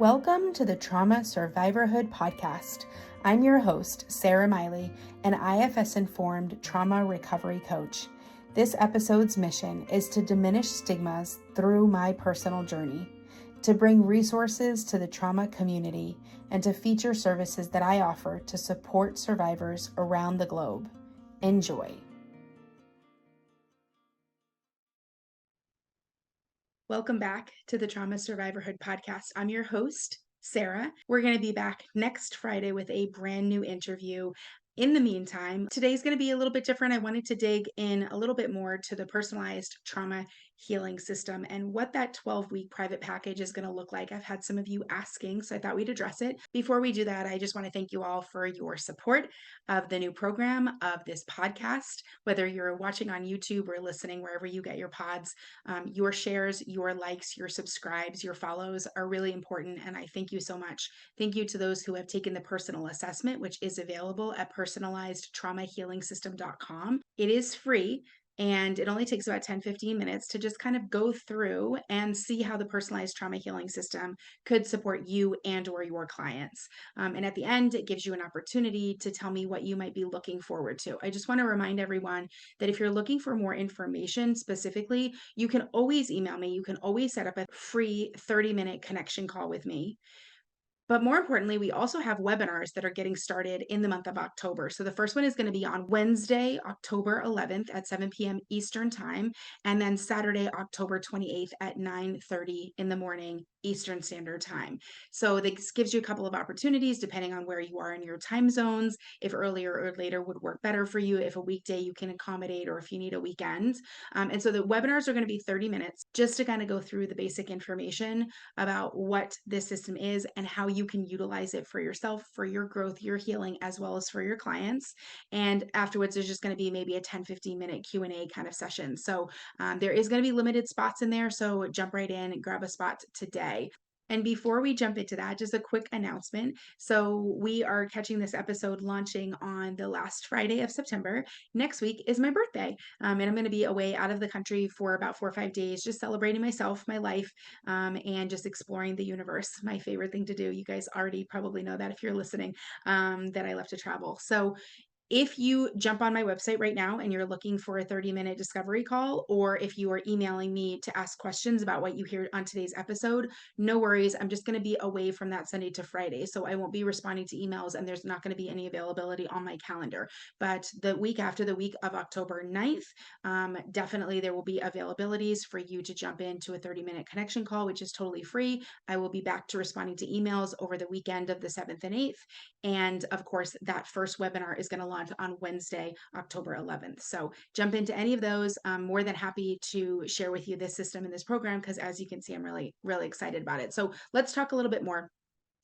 Welcome to the Trauma Survivorhood podcast. I'm your host, Sara Miley, an IFS-informed trauma recovery coach. This episode's mission is to diminish stigmas through my personal journey, to bring resources to the trauma community, and to feature services that I offer to support survivors around the globe. Enjoy. Welcome back to the Trauma Survivorhood podcast. I'm your host, Sara. We're going to be back next Friday with a brand new interview. In the meantime, today's going to be a little bit different. I wanted to dig in a little bit more to the personalized trauma healing system and what that 12-week private package is going to look like. I've had some of you asking, so I thought we'd address it. Before we do that, I just want to thank you all for your support of the new program, of this podcast, whether you're watching on YouTube or listening wherever you get your pods. Your shares, your likes, your subscribes, your follows are really important, and I thank you so much. Thank you to those who have taken the personal assessment, which is available at personalizedtraumahealingsystem.com. It is free, and it only takes about 10-15 minutes to just kind of go through and see how the personalized trauma healing system could support you and or your clients. And at the end, it gives you an opportunity to tell me what you might be looking forward to. I just want to remind everyone that if you're looking for more information specifically, you can always email me. You can always set up a free 30-minute connection call with me. But more importantly, we also have webinars that are getting started in the month of October. So the first one is going to be on Wednesday, October 11th at 7 p.m. Eastern Time, and then Saturday, October 28th at 9:30 in the morning Eastern Standard Time. So this gives you a couple of opportunities depending on where you are in your time zones, if earlier or later would work better for you, if a weekday you can accommodate, or if you need a weekend. And so the webinars are going to be 30 minutes just to kind of go through the basic information about what this system is and how you can utilize it for yourself, for your growth, your healing, as well as for your clients. And afterwards, there's just going to be maybe a 10-15 minute Q&A kind of session. So there is going to be limited spots in there. So jump right in and grab a spot today. And before we jump into that, just a quick announcement. So we are catching this episode launching on the last Friday of September. Next week is my birthday. And I'm going to be away out of the country for about 4 or 5 days, just celebrating myself, my life, and just exploring the universe. My favorite thing to do. You guys already probably know that if you're listening, that I love to travel. So if you jump on my website right now and you're looking for a 30-minute discovery call, or if you are emailing me to ask questions about what you hear on today's episode, no worries. I'm just going to be away from that Sunday to Friday. So I won't be responding to emails, and there's not going to be any availability on my calendar. But the week after, the week of October 9th, definitely there will be availabilities for you to jump into a 30-minute connection call, which is totally free. I will be back to responding to emails over the weekend of the 7th and 8th. And of course, that first webinar is going to launch on Wednesday, October 11th. So jump into any of those. I'm more than happy to share with you this system and this program, because as you can see, I'm really, really excited about it. So let's talk a little bit more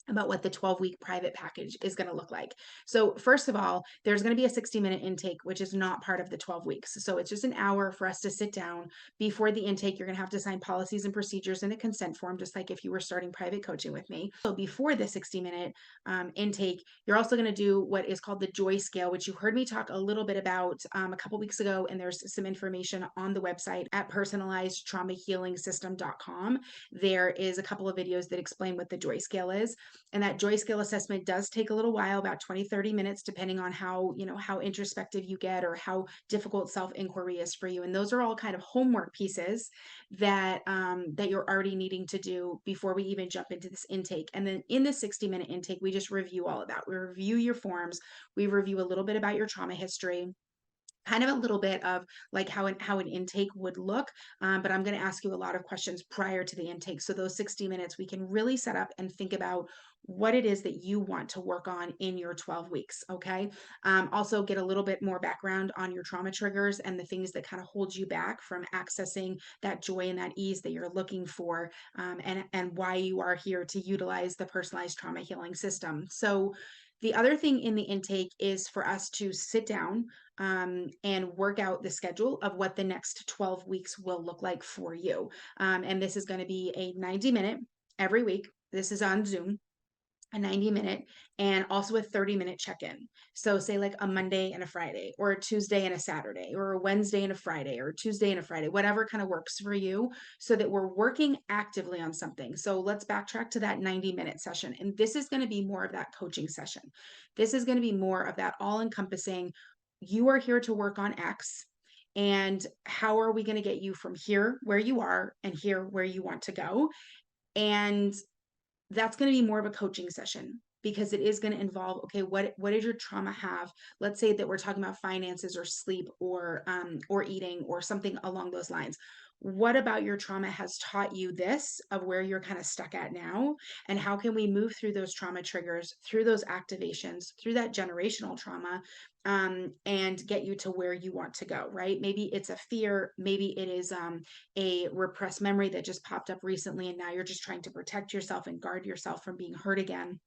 about what the 12-week private package is going to look like. So first of all, there's going to be a 60-minute intake, which is not part of the 12 weeks. So it's just an hour for us to sit down. Before the intake, you're going to have to sign policies and procedures in a consent form, just like if you were starting private coaching with me. So before the 60-minute intake, you're also going to do what is called the joy scale, which you heard me talk a little bit about a couple weeks ago, and there's some information on the website at personalizedtraumahealingsystem.com. There is a couple of videos that explain what the joy scale is. And that joy scale assessment does take a little while, about 20-30 minutes, depending on how introspective you get or how difficult self-inquiry is for you. And those are all kind of homework pieces that you're already needing to do before we even jump into this intake. And then in the 60-minute intake, we just review all of that. We review your forms. We review a little bit about your trauma history, kind of a little bit of like how an intake would look. But I'm going to ask you a lot of questions prior to the intake. So those 60 minutes, we can really set up and think about what it is that you want to work on in your 12 weeks. Okay. Also get a little bit more background on your trauma triggers and the things that kind of hold you back from accessing that joy and that ease that you're looking for, and why you are here to utilize the personalized trauma healing system. So the other thing in the intake is for us to sit down and work out the schedule of what the next 12 weeks will look like for you. And this is going to be a 90-minute every week. This is on Zoom. a 90-minute, and also a 30-minute check-in. So say like a Monday and a Friday, or a Tuesday and a Saturday, or a Wednesday and a Friday, or a Tuesday and a Friday, whatever kind of works for you, so that we're working actively on something. So let's backtrack to that 90-minute session. And this is going to be more of that coaching session. This is going to be more of that all-encompassing, you are here to work on X. And how are we going to get you from here where you are and here where you want to go? And that's going to be more of a coaching session, because it is going to involve, okay, what did your trauma have? Let's say that we're talking about finances or sleep or eating or something along those lines. What about your trauma has taught you this of where you're kind of stuck at now? And how can we move through those trauma triggers, through those activations, through that generational trauma, and get you to where you want to go, right? Maybe it's a fear, maybe it is a repressed memory that just popped up recently, and now you're just trying to protect yourself and guard yourself from being hurt again.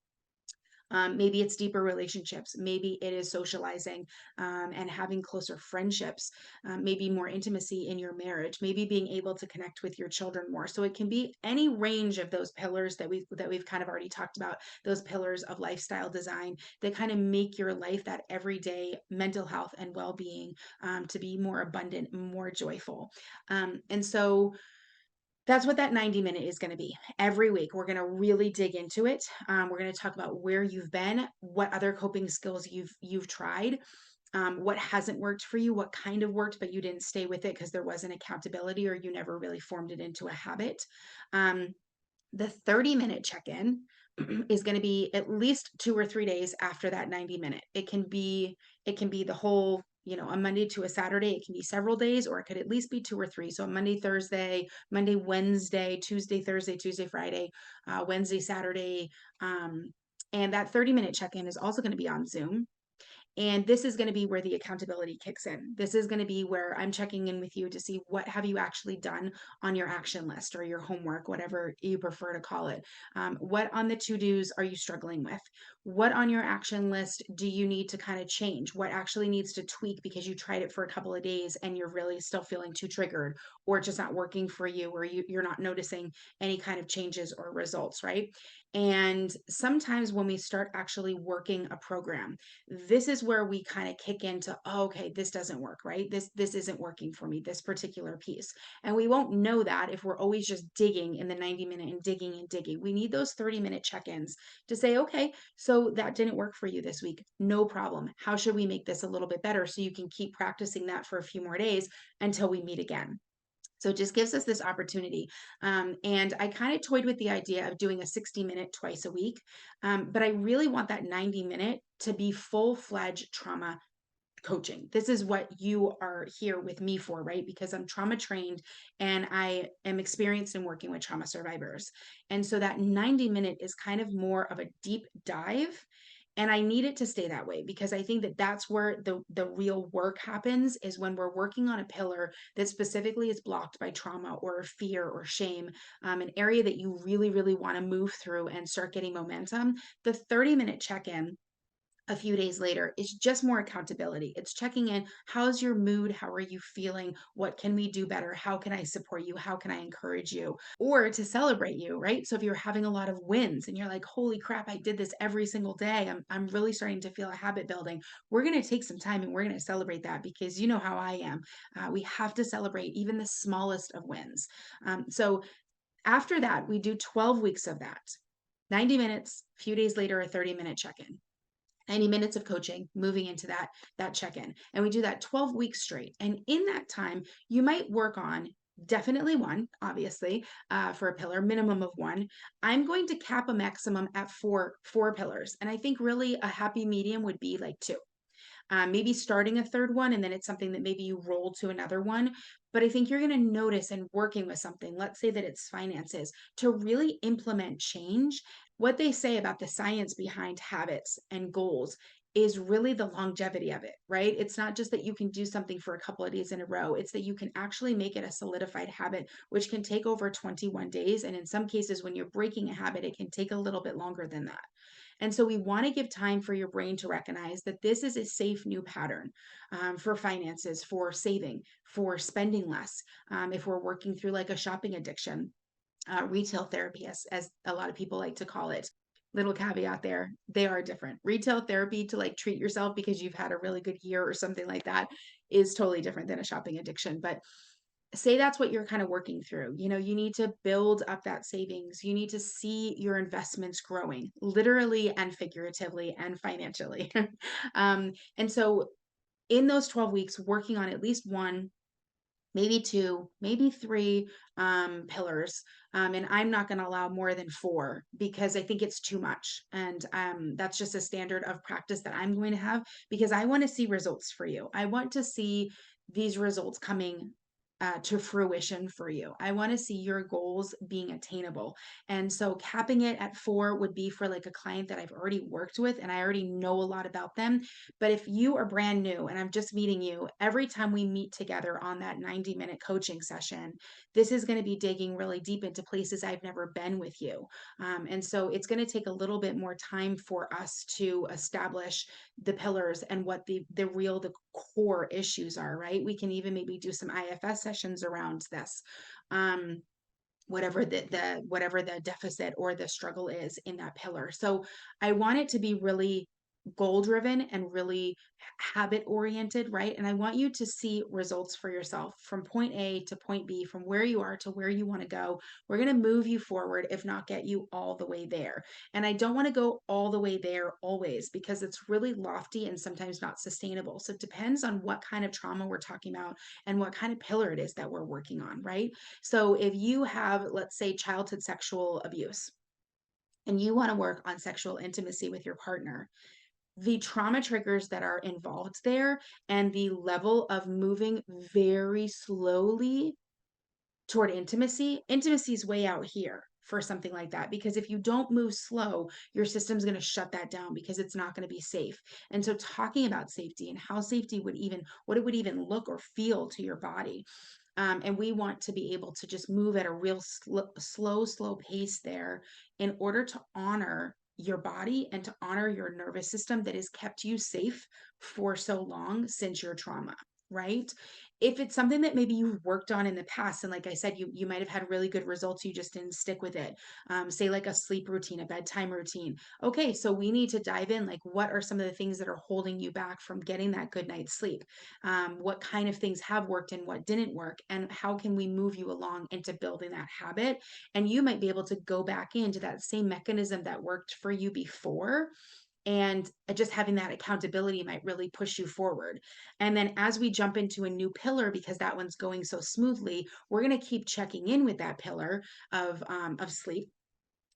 Maybe it's deeper relationships. Maybe it is socializing, and having closer friendships. Maybe more intimacy in your marriage. Maybe being able to connect with your children more. So it can be any range of those pillars that we've kind of already talked about. Those pillars of lifestyle design that kind of make your life, that everyday mental health and well-being, to be more abundant, more joyful. And so that's what that 90-minute is going to be. Every week, we're going to really dig into it. We're going to talk about where you've been, what other coping skills you've tried, what hasn't worked for you, what kind of worked, but you didn't stay with it because there wasn't accountability or you never really formed it into a habit. The 30-minute check-in is going to be at least 2 or 3 days after that 90-minute. It can be the whole, a Monday to a Saturday. It can be several days, or it could at least be 2 or 3. So Monday, Thursday, Monday, Wednesday, Tuesday, Thursday, Tuesday, Friday, Wednesday, Saturday. And that 30-minute check-in is also going to be on Zoom. And this is going to be where the accountability kicks in. This is going to be where I'm checking in with you to see what have you actually done on your action list or your homework, whatever you prefer to call it. What on the to-dos are you struggling with? What on your action list do you need to kind of change? What actually needs to tweak because you tried it for a couple of days and you're really still feeling too triggered, or it's just not working for you, or you're not noticing any kind of changes or results, right? And sometimes when we start actually working a program, this is where we kind of kick into, oh, okay, this doesn't work, right? This isn't working for me, this particular piece. And we won't know that if we're always just digging in the 90-minute and digging and digging. We need those 30-minute check-ins to say, okay, so that didn't work for you this week. No problem. How should we make this a little bit better so you can keep practicing that for a few more days until we meet again? So it just gives us this opportunity. And I kind of toyed with the idea of doing a 60-minute twice a week. But I really want that 90-minute to be full-fledged trauma coaching. This is what you are here with me for, right? Because I'm trauma trained and I am experienced in working with trauma survivors. And so that 90-minute is kind of more of a deep dive. And I need it to stay that way, because I think that that's where the real work happens, is when we're working on a pillar that specifically is blocked by trauma or fear or shame, an area that you really, really want to move through and start getting momentum. The 30-minute check-in a few days later is just more accountability. It's checking in. How's your mood? How are you feeling? What can we do better? How can I support you? How can I encourage you? Or to celebrate you, right? So if you're having a lot of wins and you're like, holy crap, I did this every single day. I'm really starting to feel a habit building. We're going to take some time and we're going to celebrate that, because you know how I am. We have to celebrate even the smallest of wins. So after that, we do 12 weeks of that. 90 minutes, a few days later, a 30-minute check-in. 90 minutes of coaching, moving into that check-in. And we do that 12 weeks straight. And in that time, you might work on definitely one, obviously, for a pillar, minimum of one. I'm going to cap a maximum at four pillars. And I think really a happy medium would be like two. Maybe starting a third one, and then it's something that maybe you roll to another one. But I think you're going to notice, in working with something, let's say that it's finances, to really implement change. What they say about the science behind habits and goals is really the longevity of it, right? It's not just that you can do something for a couple of days in a row. It's that you can actually make it a solidified habit, which can take over 21 days. And in some cases, when you're breaking a habit, it can take a little bit longer than that. And so we want to give time for your brain to recognize that this is a safe new pattern, for finances, for saving, for spending less. If we're working through like a shopping addiction, retail therapy, as a lot of people like to call it. Little caveat there, they are different. Retail therapy to like treat yourself because you've had a really good year or something like that is totally different than a shopping addiction. But say that's what you're kind of working through. You need to build up that savings. You need to see your investments growing, literally and figuratively and financially. And so in those 12 weeks, working on at least one, maybe two, maybe three pillars. And I'm not going to allow more than four because I think it's too much. And that's just a standard of practice that I'm going to have because I want to see results for you. I want to see these results coming. To fruition for you. I want to see your goals being attainable. And so capping it at four would be for like a client that I've already worked with and I already know a lot about them. But if you are brand new and I'm just meeting you, every time we meet together on that 90-minute coaching session, this is going to be digging really deep into places I've never been with you. And so it's going to take a little bit more time for us to establish the pillars and what the core issues are, right? We can even maybe do some IFS sessions around this. Whatever the deficit or the struggle is in that pillar. So I want it to be really goal driven and really habit oriented, right? And I want you to see results for yourself from point A to point B, from where you are to where you want to go. We're going to move you forward, if not get you all the way there. And I don't want to go all the way there always because it's really lofty and sometimes not sustainable. So it depends on what kind of trauma we're talking about and what kind of pillar it is that we're working on, right? So if you have, let's say, childhood sexual abuse and you want to work on sexual intimacy with your partner, the trauma triggers that are involved there and the level of moving very slowly toward intimacy is way out here for something like that because if you don't move slow your system's going to shut that down because it's not going to be safe. And so talking about safety and how safety would even what it would even look or feel to your body, and we want to be able to just move at a real slow pace there in order to honor your body and to honor your nervous system that has kept you safe for so long since your trauma, right? If it's something that maybe you've worked on in the past, and like I said, you might have had really good results, you just didn't stick with it. Say like a sleep routine, a bedtime routine. Okay, so we need to dive in. Like, what are some of the things that are holding you back from getting that good night's sleep? What kind of things have worked and what didn't work, and how can we move you along into building that habit? And you might be able to go back into that same mechanism that worked for you before, and just having that accountability might really push you forward. And then as we jump into a new pillar, because that one's going so smoothly, we're going to keep checking in with that pillar of sleep.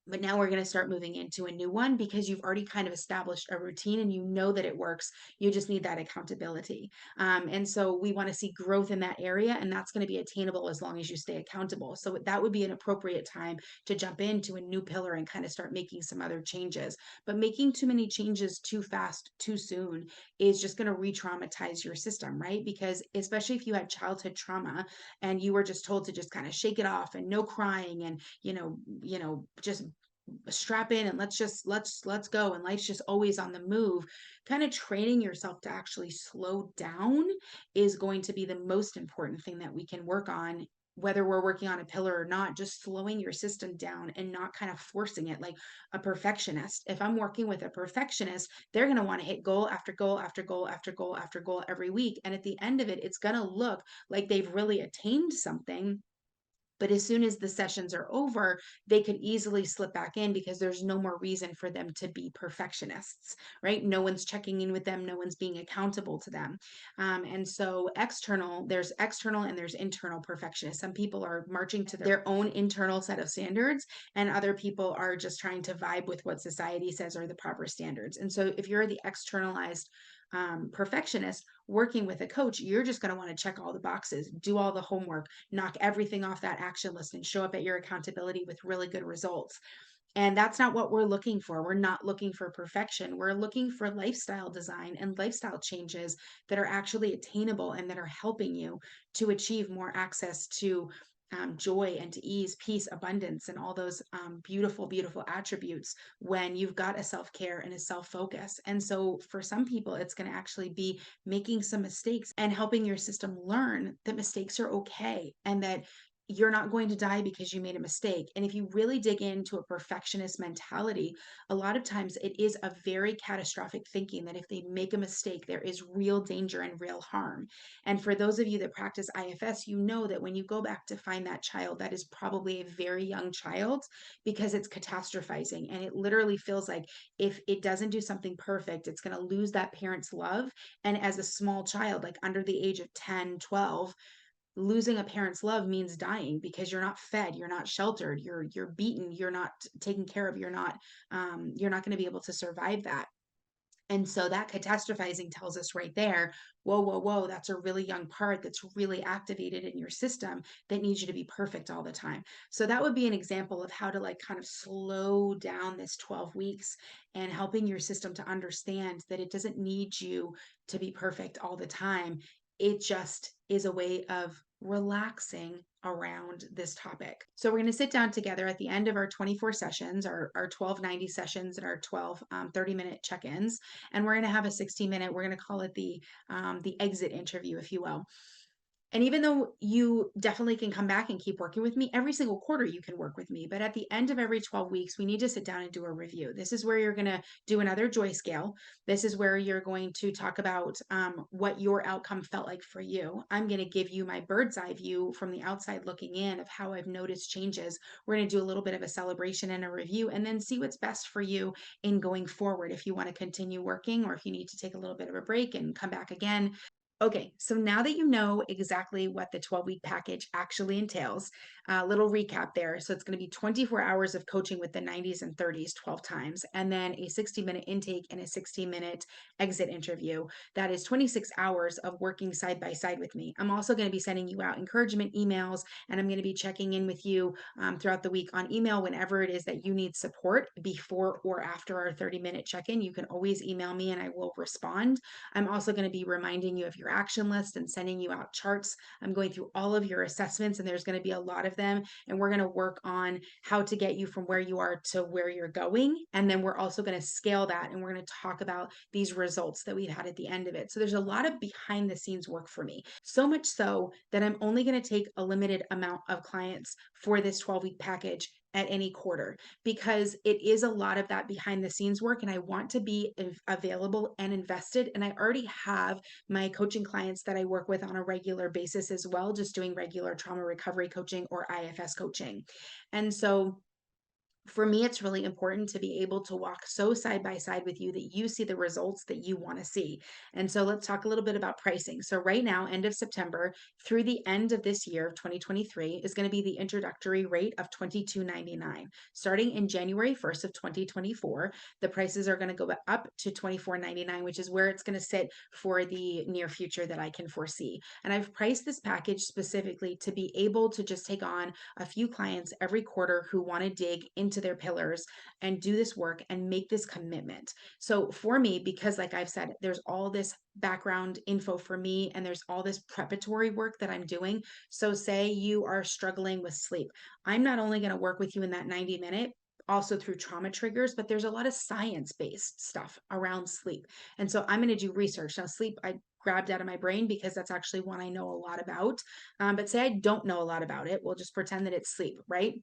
But now we're going to start moving into a new one because you've already kind of established a routine and you know that it works. You just need that accountability. And so we want to see growth in that area, and that's going to be attainable as long as you stay accountable. So that would be an appropriate time to jump into a new pillar and kind of start making some other changes. But making too many changes too fast, too soon is just going to re traumatize your system, right? Because especially if you had childhood trauma and you were just told to just kind of shake it off and no crying and, just strap in and let's go and life's just always on the move. Kind of training yourself to actually slow down is going to be the most important thing that we can work on, whether we're working on a pillar or not. Just slowing your system down and not kind of forcing it like a perfectionist. If I'm working with a perfectionist, they're going to want to hit goal after goal after goal after goal after goal every week, and at the end of it it's going to look like they've really attained something. But as soon as the sessions are over, they could easily slip back in because there's no more reason for them to be perfectionists, right? No one's checking in with them, no one's being accountable to them. And so there's external and there's internal perfectionists. Some people are marching to their own internal set of standards, and other people are just trying to vibe with what society says are the proper standards. And so if you're the externalized perfectionist working with a coach, you're just going to want to check all the boxes, do all the homework, knock everything off that action list, and show up at your accountability with really good results. And that's not what we're looking for. We're not looking for perfection. We're looking for lifestyle design and lifestyle changes that are actually attainable and that are helping you to achieve more access to joy and to ease, peace, abundance, and all those beautiful, beautiful attributes when you've got a self care and a self focus. And so for some people, it's going to actually be making some mistakes and helping your system learn that mistakes are okay and that you're not going to die because you made a mistake. And if you really dig into a perfectionist mentality, a lot of times it is a very catastrophic thinking that if they make a mistake, there is real danger and real harm. And for those of you that practice IFS, you know that when you go back to find that child, that is probably a very young child because it's catastrophizing. And it literally feels like if it doesn't do something perfect, it's going to lose that parent's love. And as a small child, like under the age of 10, 12, losing a parent's love means dying because you're not fed, you're not sheltered, you're beaten, you're not taken care of, you're not going to be able to survive that. And so that catastrophizing tells us right there, whoa, whoa, whoa, that's a really young part that's really activated in your system that needs you to be perfect all the time. So that would be an example of how to like kind of slow down this 12 weeks and helping your system to understand that it doesn't need you to be perfect all the time. It just is a way of relaxing around this topic. So we're going to sit down together at the end of our 24 sessions, our 12 90 sessions and our 12 30-minute check-ins. And we're going to have a 60-minute, we're going to call it the exit interview, if you will. And even though you definitely can come back and keep working with me, every single quarter you can work with me. But at the end of every 12 weeks, we need to sit down and do a review. This is where you're going to do another joy scale. This is where you're going to talk about what your outcome felt like for you. I'm going to give you my bird's eye view from the outside looking in of how I've noticed changes. We're going to do a little bit of a celebration and a review and then see what's best for you in going forward. If you want to continue working or if you need to take a little bit of a break and come back again. Okay, so now that you know exactly what the 12-week package actually entails, a little recap there. So it's going to be 24 hours of coaching with the 90s and 30s 12 times, and then a 60-minute intake and a 60-minute exit interview. That is 26 hours of working side by side with me. I'm also going to be sending you out encouragement emails, and I'm going to be checking in with you throughout the week on email whenever it is that you need support before or after our 30-minute check-in. You can always email me and I will respond. I'm also going to be reminding you of your action list and sending you out charts. I'm going through all of your assessments, and there's going to be a lot of them. And we're going to work on how to get you from where you are to where you're going. And then we're also going to scale that, and we're going to talk about these results that we've had at the end of it. So there's a lot of behind the scenes work for me. So much so that I'm only going to take a limited amount of clients for this 12-week package at any quarter because it is a lot of that behind the scenes work and I want to be available and invested. And I already have my coaching clients that I work with on a regular basis as well, just doing regular trauma recovery coaching or IFS coaching. And so for me, it's really important to be able to walk so side by side with you that you see the results that you want to see. And so let's talk a little bit about pricing. So right now, end of September through the end of this year of 2023 is going to be the introductory rate of $22.99. Starting in January 1st of 2024, the prices are going to go up to $24.99, which is where it's going to sit for the near future that I can foresee. And I've priced this package specifically to be able to just take on a few clients every quarter who want to dig into their pillars and do this work and make this commitment. So for me, because like I've said, there's all this background info for me and there's all this preparatory work that I'm doing. So say you are struggling with sleep. I'm not only going to work with you in that 90-minute, also through trauma triggers, but there's a lot of science-based stuff around sleep. And so I'm going to do research. Now, sleep, I grabbed out of my brain because that's actually one I know a lot about. But say I don't know a lot about it, we'll just pretend that it's sleep, right?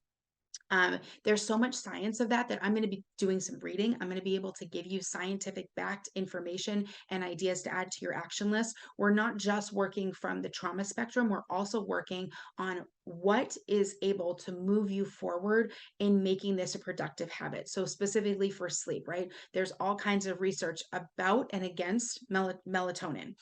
There's so much science of that I'm going to be doing some reading. I'm going to be able to give you scientific backed information and ideas to add to your action list. We're not just working from the trauma spectrum, we're also working on what is able to move you forward in making this a productive habit. So, specifically for sleep, right? There's all kinds of research about and against melatonin.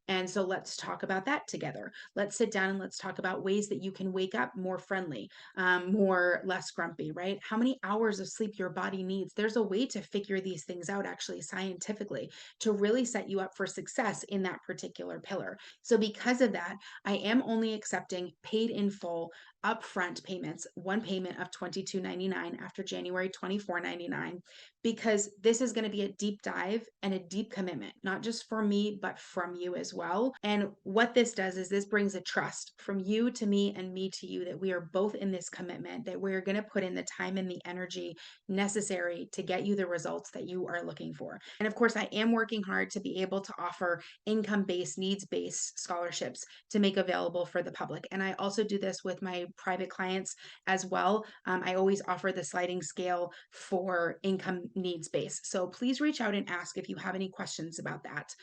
And so let's talk about that together. Let's sit down and let's talk about ways that you can wake up more friendly, more less grumpy, right? How many hours of sleep your body needs. There's a way to figure these things out actually scientifically to really set you up for success in that particular pillar. So because of that, I am only accepting paid in full upfront payments, one payment of $22.99 after January $24.99, because this is going to be a deep dive and a deep commitment, not just for me, but from you as well. And what this does is this brings a trust from you to me and me to you that we are both in this commitment, that we're going to put in the time and the energy necessary to get you the results that you are looking for. And of course, I am working hard to be able to offer income-based, needs-based scholarships to make available for the public. And I also do this with my private clients as well. I always offer the sliding scale for income needs based. So please reach out and ask if you have any questions about that.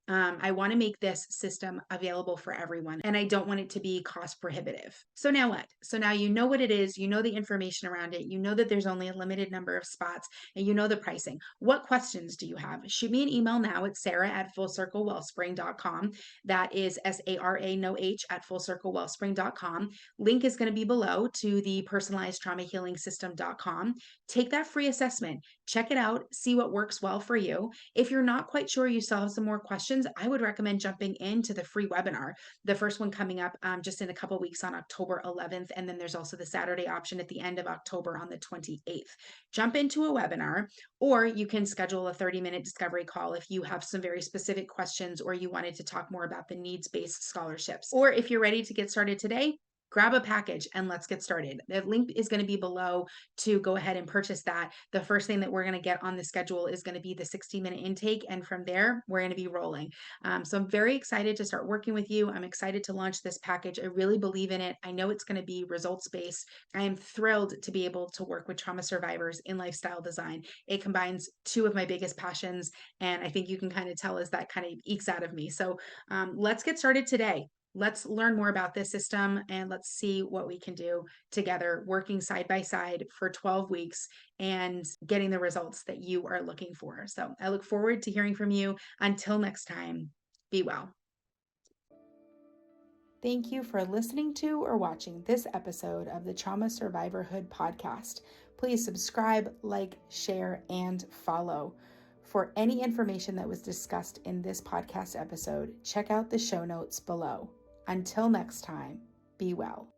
I want to make this system available for everyone, and I don't want it to be cost prohibitive. So now what? So now you know what it is, you know the information around it, you know that there's only a limited number of spots, and you know the pricing. What questions do you have? Shoot me an email now at sarah@fullcirclewellspring.com. That is SARA no H at fullcirclewellspring.com. Link is going to be below to the personalized trauma healing system.com. Take that free assessment, check it out, see what works well for you. If you're not quite sure, you still have some more questions, I would recommend jumping into the free webinar. The first one coming up just in a couple weeks on October 11th. And then there's also the Saturday option at the end of October on the 28th. Jump into a webinar, or you can schedule a 30-minute discovery call if you have some very specific questions or you wanted to talk more about the needs-based scholarships. Or if you're ready to get started today, grab a package and let's get started. The link is going to be below to go ahead and purchase that. The first thing that we're going to get on the schedule is going to be the 60-minute intake. And from there, we're going to be rolling. So I'm very excited to start working with you. I'm excited to launch this package. I really believe in it. I know it's going to be results-based. I am thrilled to be able to work with trauma survivors in lifestyle design. It combines two of my biggest passions. And I think you can kind of tell as that kind of ekes out of me. So let's get started today. Let's learn more about this system and let's see what we can do together, working side by side for 12 weeks and getting the results that you are looking for. So I look forward to hearing from you. Until next time, be well. Thank you for listening to or watching this episode of the Trauma Survivorhood podcast. Please subscribe, like, share, and follow. For any information that was discussed in this podcast episode, check out the show notes below. Until next time, be well.